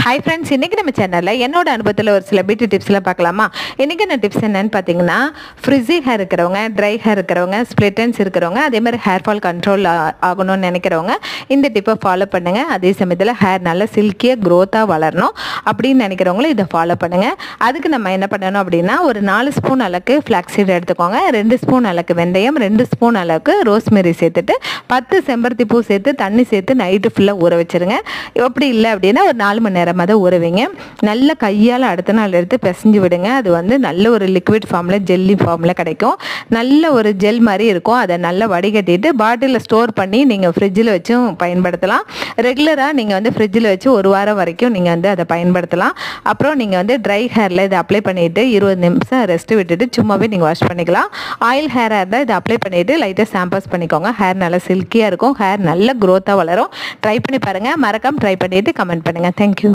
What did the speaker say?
Hi friends, இன்றைக்கி நம்ம சேனலில் என்னோட அனுபவத்தில் ஒரு சில பியூட்டி டிப்ஸ்லாம் பார்க்கலாமா? இன்றைக்கி என்ன டிப்ஸ் என்னன்னு பார்த்தீங்கன்னா, ஃப்ரிஸி ஹேர் இருக்கிறவங்க, ட்ரை ஹேர் இருக்கிறவங்க, ஸ்ப்ளிட்டன்ஸ் இருக்கிறவங்க, அதே மாதிரி ஹேர் ஃபால் கண்ட்ரோல் ஆகணும்னு நினைக்கிறவங்க இந்த டிப்பை ஃபாலோ பண்ணுங்கள். அதே சமயத்தில் ஹேர் நல்லா சில்கியாக க்ரோத்தாக வளரணும் அப்படின்னு நினைக்கிறவங்களும் இதை ஃபாலோ பண்ணுங்கள். அதுக்கு நம்ம என்ன பண்ணணும் அப்படின்னா, ஒரு 4 ஸ்பூன் அளவுக்கு ஃப்ளாக்ஸீட் எடுத்துக்கோங்க, 2 ஸ்பூன் அளவுக்கு வெந்தயம், 2 ஸ்பூன் அளவுக்கு ரோஸ்மெரி சேர்த்துட்டு 10 செம்பருத்தி பூ சேர்த்து தண்ணி சேர்த்து நைட்டு ஃபுல்லாக ஊற வச்சுருங்க. அப்படி இல்லை அப்படின்னா ஒரு 4 மணி நேரமாக தான் ஊறுவீங்க. நல்ல கையால் அடுத்த நாள் எடுத்து பிசைஞ்சு விடுங்க. அது வந்து நல்ல ஒரு லிக்விட் ஃபார்மில், ஜெல்லி ஃபார்மில் கிடைக்கும். நல்ல ஒரு ஜெல் மாதிரி இருக்கும். அதை நல்லா வடிகட்டிட்டு பாட்டிலில் ஸ்டோர் பண்ணி நீங்கள் ஃப்ரிட்ஜில் வச்சும் பயன்படுத்தலாம். ரெகுலராக நீங்கள் வந்து ஃப்ரிட்ஜில் வச்சு ஒரு வாரம் வரைக்கும் நீங்கள் வந்து அதை பயன்படுத்தலாம். அப்புறம் நீங்கள் வந்து ட்ரை ஹேரில் இதை அப்ளை பண்ணிவிட்டு 20 நிமிஷம் ரெஸ்ட்டு விட்டுட்டு சும்மாவே நீங்கள் வாஷ் பண்ணிக்கலாம். ஆயில் ஹேராக இருந்தால் இதை அப்ளை பண்ணிவிட்டு லைட்டாக சாம்பஸ் பண்ணிக்கோங்க. ஹேர் நல்லா சில்கியாக இருக்கும். ஹேர் நல்ல க்ரோத்தாக வளரும். ட்ரை பண்ணி பாருங்கள். மறக்காமல் ட்ரை பண்ணிவிட்டு கமெண்ட் பண்ணுங்கள். தேங்க்யூ.